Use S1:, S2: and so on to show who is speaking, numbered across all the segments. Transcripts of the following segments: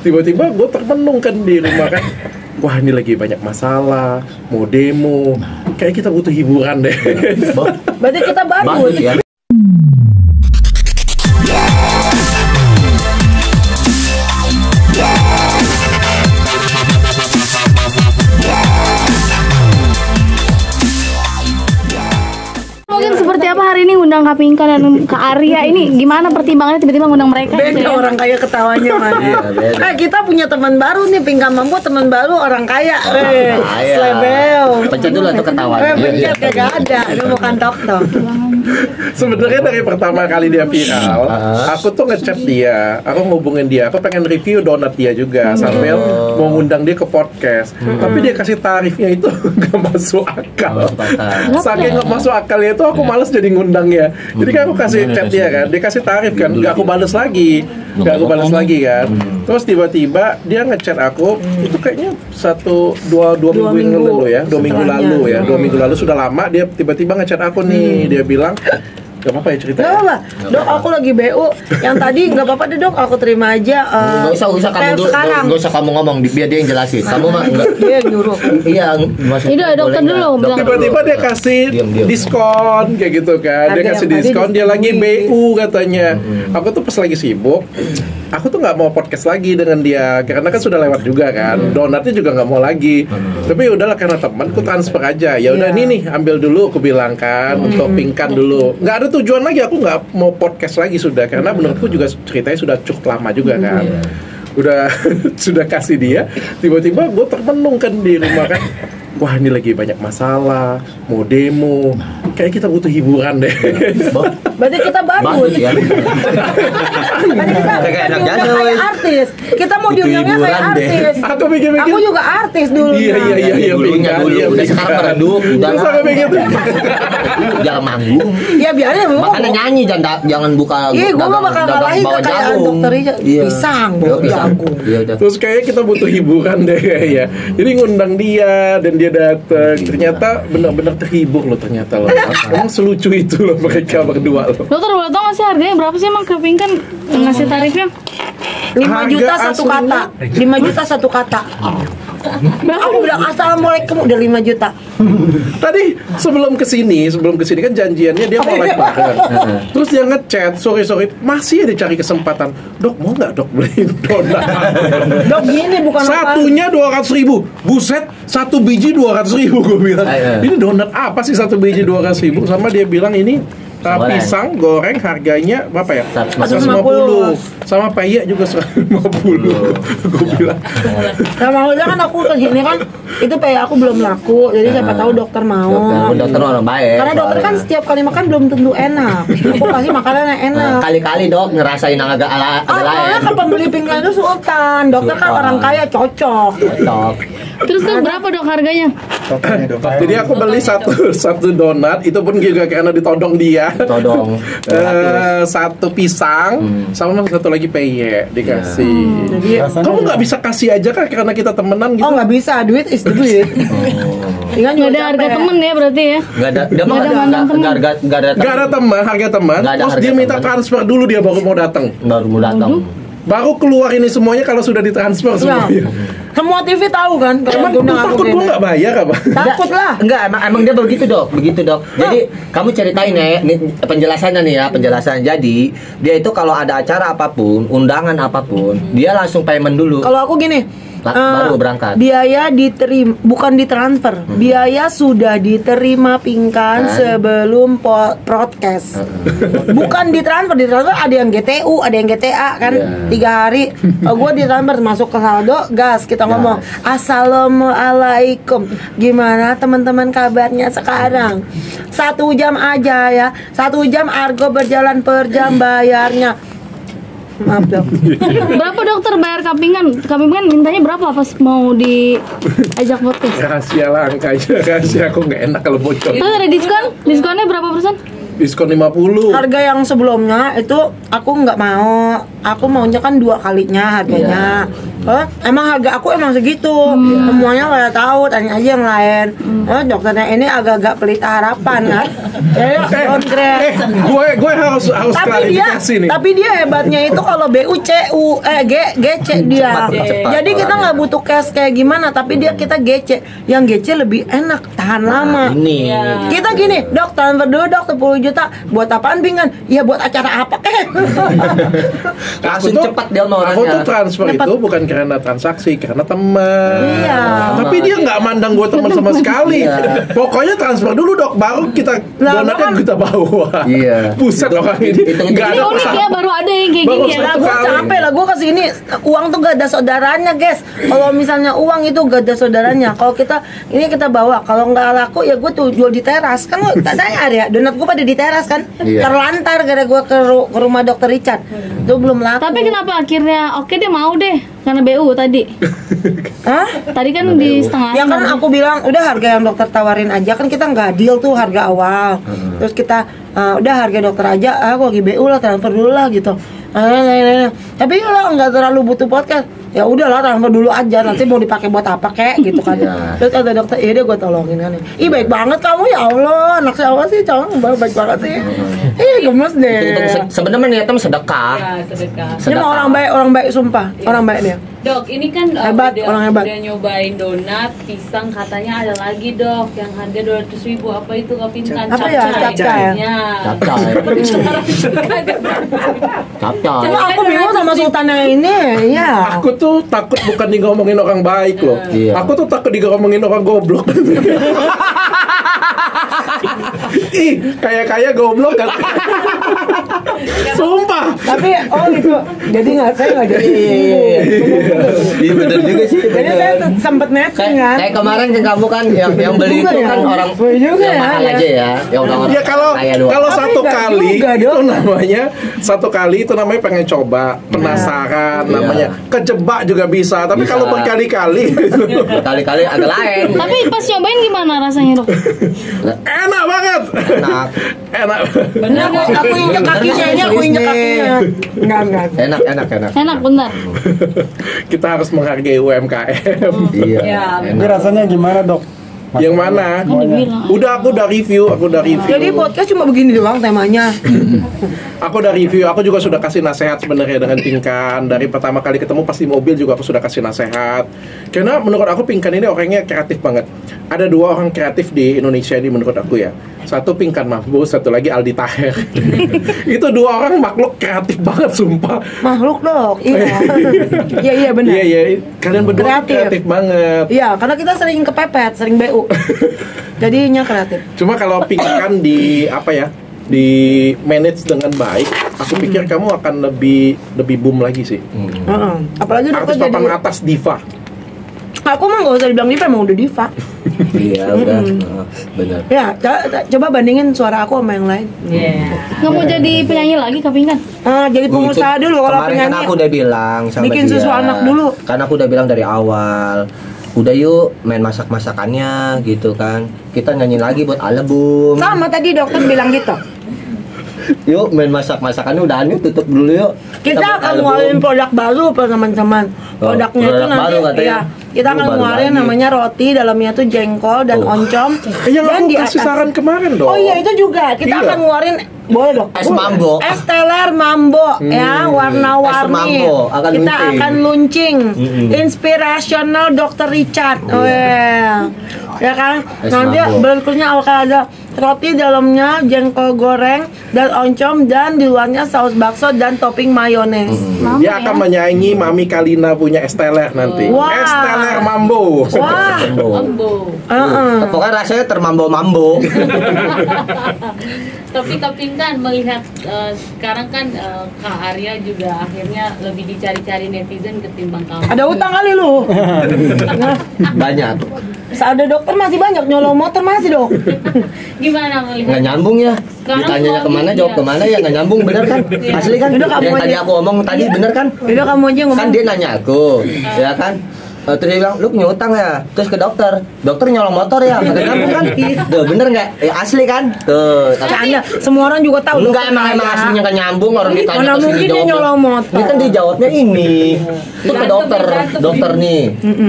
S1: Tiba-tiba gue termenung kan di rumah kan, wah ini lagi banyak masalah, mau demo, kayak kita butuh hiburan deh.
S2: Berarti kita bagus
S3: ya.
S4: Mungkin seperti apa hari ini undang Kak Pinka dan Kak Arya ini gimana pertimbangannya tiba-tiba ngundang mereka?
S2: beda orang kaya ketawanya mana. Kita punya teman baru nih, Pinka Mampu teman baru orang kaya. Slebel.
S3: Pencet dulu tuh ketawanya.
S2: Pencet kagak ada, itu bukan tok-tok.
S1: Sebenarnya dari pertama kali dia viral, aku tuh ngechat dia, aku ngubungin dia, aku pengen review donat dia juga sambil mau ngundang dia ke podcast. Tapi dia kasih tarifnya itu gak masuk akal. Saking gak masuk akalnya itu aku males jadi ngundangnya. Jadi kan aku kasih chat dia kan, dia kasih tarif kan, gak aku bales lagi, kan. Terus tiba-tiba dia ngechat aku, itu kayaknya dua minggu yang lalu ya, 2 minggu lalu sudah lama dia tiba-tiba ngechat aku nih, dia bilang gak apa-apa ya ceritanya.
S2: Gak apa-apa, dok aku lagi BU. Yang tadi gak apa-apa deh dok, aku terima aja.
S3: Gak usah kamu dulu, gak usah kamu ngomong, biar dia yang jelasin. Kamu mah enggak.
S2: Dia yang nyuruh.
S3: Iya, maksudnya.
S4: Ini dokter dulu bilang.
S1: Tiba-tiba dia kasih diskon kayak gitu kan. Dia kasih diskon, dia lagi BU katanya. Aku tuh pas lagi sibuk, aku tuh nggak mau podcast lagi dengan dia karena kan sudah lewat juga kan. Donatnya juga nggak mau lagi. Tapi udahlah karena teman, aku transfer aja. Ya udah ini nih, ambil dulu, aku bilang kan untuk pingkan dulu. Nggak ada tujuan lagi, aku nggak mau podcast lagi sudah karena menurutku juga ceritanya sudah cukup lama juga kan. Udah sudah kasih dia, tiba-tiba gue termenung kan di rumah kan, wah ini lagi banyak masalah, mau demo, kayak kita butuh hiburan deh.
S2: Berarti kita bagus
S3: ya.
S2: Berarti kita kayak artis. Kita mau diundangnya kayak artis. Aku juga artis dulu.
S1: Iya
S3: dulu. Udah sekarang meredup, udah jangan manggung.
S2: Ya biarin
S3: makanya nyanyi, jangan buka.
S2: Iya, gue mah bakal ngalahin kekayaan dokter pisang.
S1: Terus kayaknya kita butuh hiburan deh ya. Jadi ngundang dia dan dia datang. Ternyata benar-benar terhibur loh ternyata loh. Emang selucu itu loh mereka berdua loh.
S4: Dokter boleh tau gak sih harganya berapa sih emang Kak Pinka ngasih tarifnya?
S2: 5 juta satu kata. 5 juta satu kata. Aku bilang assalamualaikum udah 5 juta.
S1: Tadi sebelum kesini kan janjiannya dia mau live bareng. Terus dia ngechat sore masih ada cari kesempatan. Dok mau nggak dok beliin donat?
S2: Dok gini bukan
S1: satunya 200.000. Buset, satu biji 200.000 gue bilang. Ini donat apa sih satu biji 200.000? Sama dia bilang ini pisang goreng harganya berapa ya? 150. Sama peyek juga 150. Gue bilang.
S2: Nah maksudnya kan aku kesini kan itu peyek aku belum laku, jadi siapa tahu dokter mau.
S3: Dokter orang baik.
S2: Karena dokter kan setiap kali makan belum tentu enak. Aku kasih makanan yang enak.
S3: Kali-kali dok ngerasain agak lain.
S2: Karena kan pembeli pinggan itu sultan. Dokter kan orang kaya cocok.
S4: Terus tuh berapa dok harganya?
S1: Jadi aku beli satu donat, itu pun juga karena ditodong dia. Satu pisang sama satu lagi peyek dikasih. Jadi kamu nggak bisa kasih aja kan karena kita temenan gitu?
S2: Oh nggak bisa, duit is the duit.
S4: Nggak ada harga temen ya berarti ya?
S3: Nggak ada
S1: teman, harga teman. Terus dia minta transfer dulu, dia baru mau datang. Baru keluar ini semuanya kalau sudah ditransfer semuanya.
S2: Semua TV tahu kan?
S1: Emang takut gue nggak bayar apa?
S2: Takut lah.
S3: Enggak, emang dia begitu dok. Jadi kamu ceritain ya, penjelasannya nih ya, penjelasan. Jadi dia itu kalau ada acara apapun, undangan apapun, dia langsung payment dulu.
S2: Kalau aku gini,
S3: baru berangkat.
S2: Biaya diterima, bukan ditransfer. Biaya sudah diterima Pingkan sebelum broadcast. Bukan ditransfer. Ditransfer ada yang GTU, ada yang GTA kan 3 hari. Gue ditransfer masuk ke saldo, gas kita ngomong. Assalamualaikum. Gimana teman-teman kabarnya sekarang? 1 jam aja ya. 1 jam argo berjalan per jam bayarnya. Maaf dok.
S4: Berapa dokter bayar Kak Pinka? Kak Pinka mintanya berapa pas mau diajak podcast?
S1: Rahasia lah, rahasia aku nggak enak kalau bocor.
S4: Terus ada diskon? Diskonnya berapa persen?
S1: Diskon 50.
S2: Harga yang sebelumnya itu aku nggak mau. Aku maunya kan 2 kalinya harganya. Emang harga aku emang segitu. Semuanya nggak tahu, tanya aja yang lain. Dokternya ini agak-agak pelit harapan kan.
S1: Gue harus klarifikasi nih.
S2: Tapi dia hebatnya itu kalau BU CU GC dia. Jadi kita nggak butuh cash kayak gimana, tapi kita GC. Yang GC lebih enak, tahan lama. Kita gini, dok transfer dulu dok 10 juta. Buat apaan Pinkan? Ya buat acara apa
S3: Langsung cepat dia orangnya.
S1: Aku tuh transfer itu bukan karena transaksi, karena teman.
S2: Iya.
S1: Tapi dia nggak mandang gue teman sama sekali. Pokoknya transfer dulu dok, baru kita donatnya kita bawa.
S3: Iya.
S1: Buset orang ini.
S4: Nggak ada unik ya, baru ada yang kayak gini ya.
S2: Gue capek lah, gue kesini uang tuh gak ada saudaranya guys. Kalau misalnya uang itu gak ada saudaranya. Kalau kita bawa, kalau nggak laku ya gue tuh jual di teras. Kan lo tanya ya, donat gue pada di teras kan. Terlantar gara gue ke rumah dokter Richard. Itu belum laku.
S4: Tapi kenapa akhirnya oke deh mau deh karena BU tadi?
S2: Hah?
S4: Tadi kan di setengah.
S2: Ya kan aku bilang udah harga yang dokter tawarin aja, kan kita nggak deal tuh harga awal. Terus kita udah harga dokter aja, aku lagi BU lah, transfer dulu lah gitu. Tapi kalau nggak terlalu butuh podcast, ya udahlah transfer dulu aja, nanti mau dipakai buat apa kek gitu kan. Terus ada dokter, iya deh gue tolongin kan. Ih baik banget kamu, ya Allah, anak siapa sih cowok baik banget sih. Gemes deh.
S3: Sebenarnya niatnya sedekah.
S4: Sedekah.
S2: Ini orang baik sumpah, orang baik dia.
S5: Dok, ini kan
S2: Hebat, orang hebat.
S5: udah nyobain donat, pisang, katanya ada lagi dok yang harga 200.000, apa itu Kak Pinkan?
S2: Apa ya? Capcay.
S3: Capcay. Capcay.
S2: Cuma aku bingung sama sultannya ini, ya.
S1: Aku tuh takut bukan ngomongin orang baik loh. Aku tuh takut ngomongin orang goblok. Ih, kayak goblok kan. Sumpah.
S2: Tapi gitu. Jadi saya nggak jadi.
S3: Iya benar juga sih.
S2: Jadi saya sempet matching kan.
S3: Kayak kemarin kan kamu kan yang beli itu kan orang yang mahal aja ya. Yang orang
S1: ya kalau satu kali itu namanya pengen coba, penasaran, namanya kejebak juga bisa. Tapi kalau berkali-kali
S3: berkali-kali agak lain.
S4: Tapi pas nyobain gimana rasanya dok?
S1: enak banget. Enak.
S2: Benar, aku injek kakinya ini, aku injek kakinya. Enggak.
S3: Enak
S4: benar.
S1: Kita harus menghargai UMKM.
S3: Iya.
S6: Ini rasanya gimana dok?
S1: Yang mana? Aku udah review.
S2: Jadi podcast cuma begini doang temanya.
S1: Aku udah review, aku juga sudah kasih nasihat sebenarnya dengan Pinkan. Dari pertama kali ketemu pasti mobil juga aku sudah kasih nasihat. Karena menurut aku Pinkan ini orangnya kreatif banget. Ada 2 orang kreatif di Indonesia ini menurut aku ya. Satu Pinkan Mambo, satu lagi Aldi Taher. Itu 2 orang makhluk kreatif banget sumpah.
S2: Makhluk dok, iya. Iya benar.
S1: Iya, kalian berdua kreatif banget.
S2: Iya, karena kita sering kepepet, sering BU. Jadinya kreatif.
S1: Cuma kalau Pinkan di manage dengan baik, aku pikir kamu akan lebih boom lagi sih.
S2: Apalagi
S1: artis papan atas diva.
S2: Aku mah nggak usah dibilang diva, emang udah diva.
S3: Iya udah, benar.
S2: Ya, coba bandingin suara aku sama yang lain.
S4: Nggak mau jadi penyanyi lagi Kak Pinkan?
S2: Jadi pengusaha dulu kalau penyanyi.
S3: Kemarin kan aku udah bilang sama
S2: bikin
S3: dia.
S2: Susu anak dulu.
S3: Karena aku udah bilang dari awal. Udah yuk main masak-masakannya gitu kan. Kita nyanyi lagi buat album.
S2: Sama tadi dokter bilang gitu.
S3: Yuk main masak-masakannya udah yuk tutup dulu yuk.
S2: Kita akan ngeluarin produk baru teman-teman. Produknya itu nanti kita akan ngeluarin namanya roti, dalamnya tuh jengkol dan oncom.
S1: Yang aku kasih saran kemarin dong.
S2: Oh iya itu juga. Kita akan ngeluarin, boleh dong.
S3: Es mambo.
S2: Es teler mambo ya, warna-warni. Kita akan launching. Inspirational Dr. Richard. Ya kan? Nanti berikutnya akan ada roti, dalamnya jengkol goreng dan oncom, dan di luarnya saus bakso dan topping mayones.
S1: Dia akan menyaingi Mami Kalina punya es teler nanti. Es teler mambo.
S2: Wah.
S5: Mambo.
S3: Pokoknya rasanya termambo-mambo.
S5: Tapi Kak Pinkan melihat sekarang kan Kak Arya juga akhirnya lebih dicari-cari netizen ketimbang kamu.
S2: Ada utang kali lu.
S3: Banyak.
S2: Ada dokter masih banyak, nyolong motor masih dok.
S5: Gimana melihat?
S3: Nggak nyambung ya. Ditanyanya kemana, jawab kemana ya nggak nyambung, bener kan? Asli kan?
S2: Udah, kamu
S3: yang
S2: aja.
S3: tadi aku omong tadi bener kan?
S2: Udah kamu aja ngomong.
S3: Kan dia nanya aku, ya kan? Terus dia bilang, lu punya utang ya? Terus ke dokter nyolong motor ya? Kagak nyambung kan? Tuh, bener nggak? Asli kan? Tuh.
S2: Canda, semua orang juga tahu.
S3: Enggak, emang aslinya kan nyambung orang ditanya.
S2: Mana mungkin dia nyolong motor?
S3: Ini kan dijawabnya ini. Itu ke dokter nih.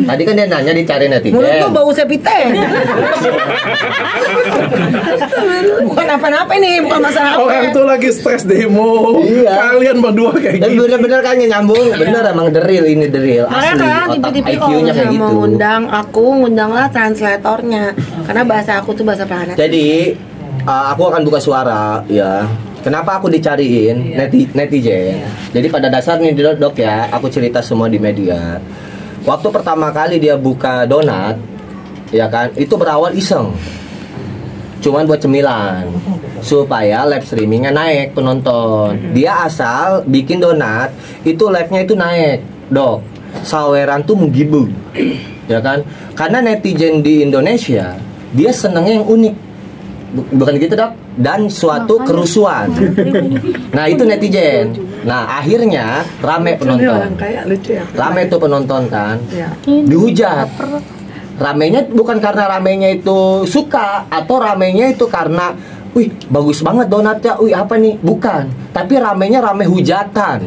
S3: Tadi kan dia nanya dicari netizen.
S2: Mulut tuh bau sepite. Bukan apa-apa nih, bukan masalah apa.
S1: Orang tuh lagi stres demo.
S3: Iya.
S1: Kalian berdua kayak
S3: Dan
S1: gitu.
S3: bener-bener kan nyambung. Bener emang deril ini deril.
S2: Makanya
S3: Asli.
S2: kan
S3: Otak
S2: tipe-tipe
S3: IQ-nya kayak gitu.
S2: ngundanglah translatornya. Karena bahasa aku tuh bahasa planet.
S3: Jadi aku akan buka suara ya. Kenapa aku dicariin netizen? Jadi pada dasarnya dok ya, aku cerita semua di media. Waktu pertama kali dia buka donat, ya kan, itu berawal iseng. Cuman buat cemilan supaya live streamingnya naik penonton. Dia asal bikin donat, itu live-nya itu naik, dok. Saweran tuh menggibung, ya kan? Karena netizen di Indonesia dia senengnya yang unik, bukan gitu dok? Dan suatu kerusuhan. Nah itu netizen. Nah akhirnya rame penonton. Rame tuh penonton kan. Dihujat. Ramenya bukan karena ramenya itu suka atau ramenya itu karena wih bagus banget donatnya, wih apa nih, bukan, tapi ramenya rame hujatan.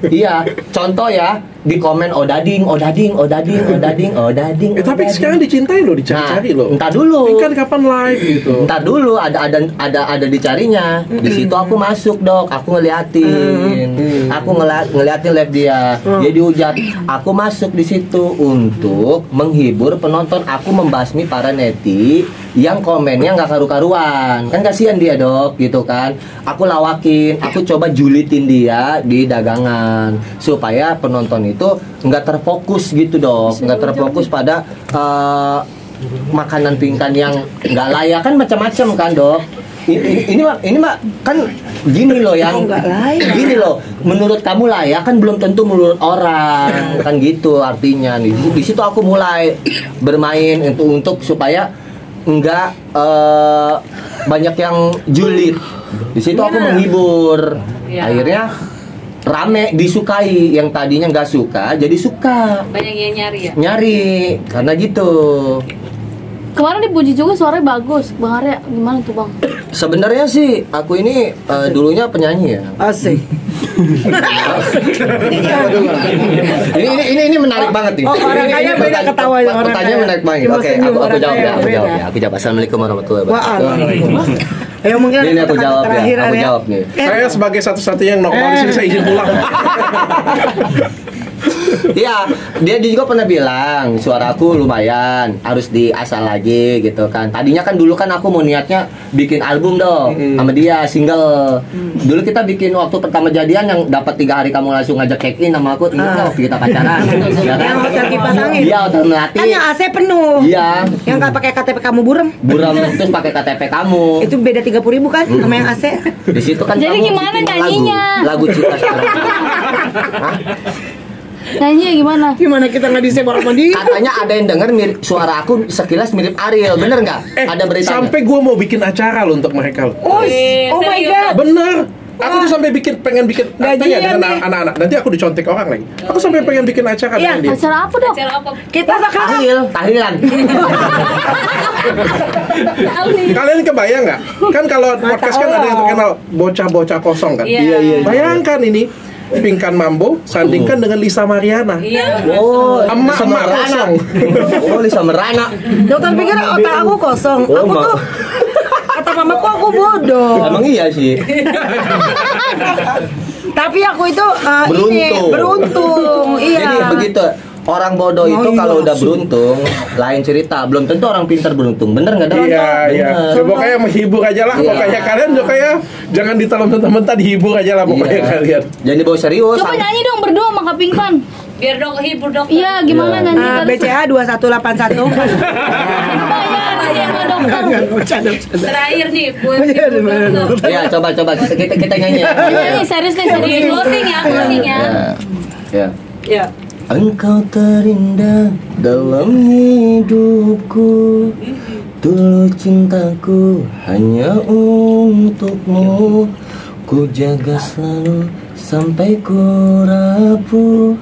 S3: Iya, contoh ya di komen odading.
S1: Tapi sekarang dicintai loh, dicari-cari loh.
S3: Entar dulu.
S1: Ini kan kapan live gitu.
S3: Entar dulu ada dicarinya. Di situ aku masuk dok, aku ngeliatin, aku ngeliatin live dia. Dia dihujat. Aku masuk di situ untuk menghibur penonton. Aku membasmi para neti yang komennya nggak karu-karuan. Kan kasihan dia dok, gitu kan. Aku lawakin, aku coba julitin dia di dagangan supaya penonton itu nggak terfokus gitu dok, nggak terfokus pada makanan pingkan yang nggak layak kan macam-macam kan dok. Ini mah kan gini loh yang gini loh, menurut kamu layak kan belum tentu menurut orang kan gitu artinya nih. Di situ aku mulai bermain untuk supaya enggak banyak yang julid. Di situ aku menghibur. Akhirnya rame, disukai. Yang tadinya nggak suka jadi suka.
S5: Banyak yang nyari ya?
S3: Nyari karena gitu.
S4: Kemarin dipuji juga suaranya bagus, Bang Arya. Gimana tuh Bang?
S3: Sebenarnya sih aku ini dulunya penyanyi ya.
S2: Asik.
S3: ini menarik banget nih.
S2: Oh, orang kaya beda ketawa ya, orang
S3: Pertanyaan
S2: kaya.
S3: menarik banget.
S2: Cuma
S3: Oke,
S2: senyum,
S3: aku
S2: orang
S3: jawab
S2: kaya
S3: ya.
S2: beda.
S3: Aku jawab. Assalamualaikum warahmatullahi wabarakatuh.
S2: Waalaikumsalam. Ayo mungkin
S3: Ini aku jawab ya.
S2: terakhir,
S3: Aku
S2: Arya.
S3: jawab nih.
S1: Saya sebagai satu-satunya yang normal di sini, saya izin pulang.
S3: Iya, dia juga pernah bilang suaraku lumayan, harus diasah lagi gitu kan. Tadinya kan dulu kan aku mau niatnya bikin album dong sama dia single. Dulu kita bikin waktu pertama jadian yang dapat 3 hari kamu langsung ngajak check in sama aku, ingat nggak waktu kita pacaran? Ya kan?
S2: Yang hotel kipas angin.
S3: Iya, hotel melati.
S2: Kan yang AC penuh.
S3: Iya.
S2: Yang nggak pakai KTP kamu buram.
S3: Buram terus pakai KTP kamu.
S2: Itu beda 30.000 kan sama yang AC.
S3: Di situ kan
S4: Jadi
S3: kamu
S4: gimana
S3: bikin
S4: nyanyinya?
S3: Lagu Cinta Sekarang. Hah?
S4: Nyanyi gimana?
S2: Gimana kita nggak disebar sama dia?
S3: Katanya ada yang denger mirip suara aku sekilas mirip Ariel, bener nggak? Ada beritanya.
S1: Sampai gue mau bikin acara loh untuk mereka loh.
S2: Oh my god.
S1: Bener. Aku tuh sampai pengen bikin
S2: Gajian
S1: dengan
S2: nih.
S1: anak-anak. Nanti aku dicontek orang lagi. Aku sampai pengen bikin acara
S2: Iya,
S1: dengan dia.
S4: Acara apa dong?
S5: Acara apa?
S2: Kita sekarang
S3: tahlilan.
S1: Kalian kebayang nggak? Kan kalau podcast kan ada yang terkenal bocah-bocah kosong kan.
S5: Iya.
S1: Bayangkan ini Pinkan Mambo sandingkan dengan Lisa Mariana.
S5: Iya.
S3: Oh,
S1: Emak-emak kosong.
S3: Oh, Lisa Merana.
S2: dokter pikir otak aku kosong.
S3: Oh,
S2: Aku tuh kata mamaku aku bodoh.
S3: Emang iya sih.
S2: Tapi aku itu
S3: Beruntung.
S2: beruntung. Iya.
S3: Jadi begitu. Orang bodoh itu kalau udah beruntung lain cerita. Belum tentu orang pintar beruntung. Bener nggak dong?
S1: Iya.
S3: Bener.
S1: Pokoknya menghibur aja lah.
S3: Iya.
S1: Pokoknya kalian pokoknya jangan ditelan mentah-mentah, dihibur aja lah pokoknya
S3: Iya.
S1: kalian.
S3: Jangan dibawa serius.
S4: Coba nyanyi dong berdua sama Kak Pinkan.
S5: Biar dok hibur dok.
S4: Iya, gimana
S3: Iya.
S4: nyanyi tadi?
S2: BCA 2181.
S4: Bayar aja sama dokter.
S5: Terakhir nih buat hibur dokter.
S3: Iya, coba kita nyanyi ya.
S4: Nyanyi serius nih,
S5: Di
S4: serius.
S5: closing ya, closing ya.
S3: Ya.
S2: Ya.
S3: Engkau terindah dalam hidupku, tulus cintaku hanya untukmu. Ku jaga selalu sampai ku rapuh,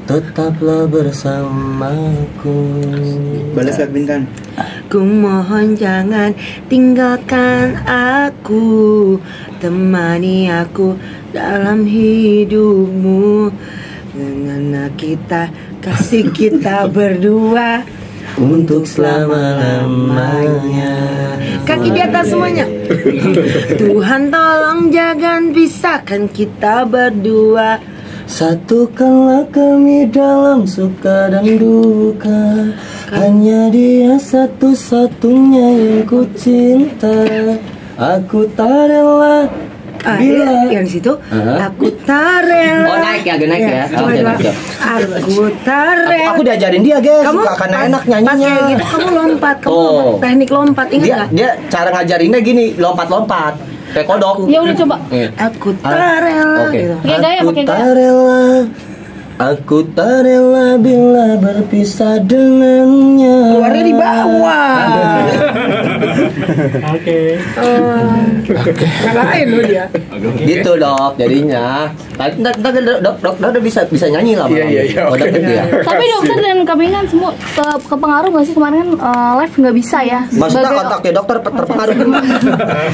S3: tetaplah bersamaku.
S6: Balas admin kan.
S2: Ku mohon jangan tinggalkan aku, temani aku dalam hidupmu. Dengan kita, kasih kita berdua
S3: Untuk selama-lamanya.
S2: Kaki di atas semuanya. Tuhan tolong jangan pisahkan kita berdua.
S3: Satukanlah kami dalam suka dan duka. Hanya dia satu-satunya yang ku cinta. Aku tak rela bila
S2: yang situ aku tak rela.
S3: Oh naik ya, naik ya.
S2: Coba,
S3: Oke,
S2: coba.
S3: naik ya.
S2: Aku tak rela.
S3: Aku diajarin dia guys,
S2: Kamu
S3: karena
S2: pas-
S3: enak
S2: Pas
S3: nyanyinya.
S2: kayak gitu kamu lompat, kamu
S3: Oh.
S2: lompat, teknik lompat, ingat
S3: Dia
S2: nggak?
S3: dia cara ngajarinnya gini, lompat-lompat kayak kodok.
S4: Ya udah coba.
S2: Aku tak rela.
S3: Oke.
S2: Gitu.
S4: Pakai gaya,
S3: Aku
S4: pakai gaya.
S3: tak rela. Aku tak rela bila berpisah dengannya.
S2: Keluarnya di bawah.
S1: Oke.
S2: Ngalahin lu dia.
S3: Gitu dok, jadinya. Ntar dok udah bisa nyanyi lah.
S1: Iya,
S3: Oh,
S1: oke.
S3: dapet dia.
S4: Tapi dokter dan KPI kan semua kepengaruh nggak sih kemarin kan live nggak bisa ya?
S3: Maksudnya
S4: Sebagai-
S3: kontaknya dokter terpengaruh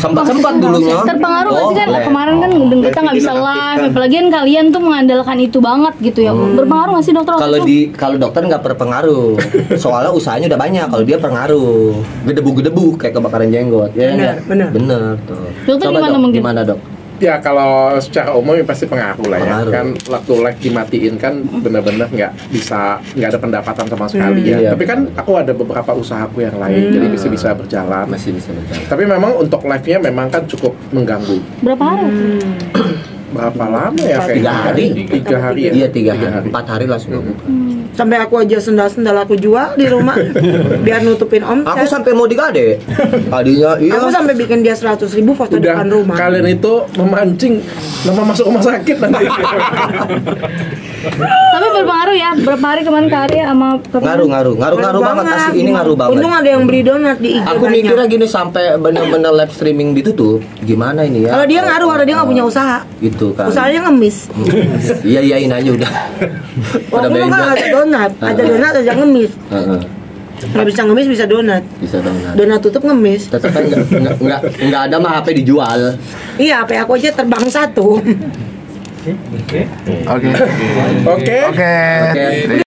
S3: sempat dulunya.
S4: Terpengaruh nggak sih kan kemarin kan kita nggak bisa live, apalagi kan kalian tuh mengandalkan itu banget gitu ya. Berpengaruh nggak sih dokter? waktu itu?
S3: Kalau dokter nggak berpengaruh, soalnya usahanya udah banyak. Kalau dia pengaruh, gedebu kayak kebakaran jenggot. Ya,
S2: Bener,
S3: nggak?
S2: bener.
S3: Bener tuh.
S4: Dokter
S3: Coba,
S4: gimana
S3: dok,
S4: mungkin?
S3: Gimana dok?
S1: Ya kalau secara umum ya pasti pengaruh lah ya.
S3: Pengaruh.
S1: Kan waktu live dimatiin kan benar-benar nggak ada pendapatan sama sekali ya.
S3: Iya,
S1: Tapi kan aku ada beberapa usahaku yang lain, jadi bisa berjalan.
S3: Masih bisa berjalan.
S1: Tapi memang untuk live-nya memang kan cukup mengganggu.
S4: Berapa hari?
S1: Berapa lama ya?
S3: 3 hari.
S1: 3 hari ya?
S3: Iya 3 hari. 4 hari langsung buka.
S2: Sampai aku aja sendal-sendal aku jual di rumah biar nutupin omset.
S3: Aku sampai mau digade. Tadinya iya.
S2: Aku sampai bikin dia 100.000 foto
S1: Udah
S2: depan rumah.
S1: kalian itu memancing nama masuk rumah sakit nanti.
S4: Tapi berpengaruh ya. Berapa hari kemarin ke Arya sama KPI?
S3: Ngaruh banget asli ini ngaruh banget.
S2: Untung ada yang beli donat di IG
S3: Aku
S2: banyak.
S3: mikirnya gini sampai bener-bener live streaming ditutup. Gimana ini ya?
S2: Kalau dia ngaruh, kalau dia nggak punya usaha.
S3: Gitu kan.
S2: Usahanya ngemis.
S3: Iyain aja udah. Pada
S2: Waktu itu kan
S3: bengkel.
S2: ada donat, ada ngemis.
S3: Heeh.
S2: Nggak bisa ngemis bisa donat.
S3: Bisa donat.
S2: Donat tutup ngemis.
S3: Tetep kan nggak ada mah HP dijual.
S2: Iya, HP aku aja terbang satu.
S6: Oke.
S1: Oke.
S3: Oke.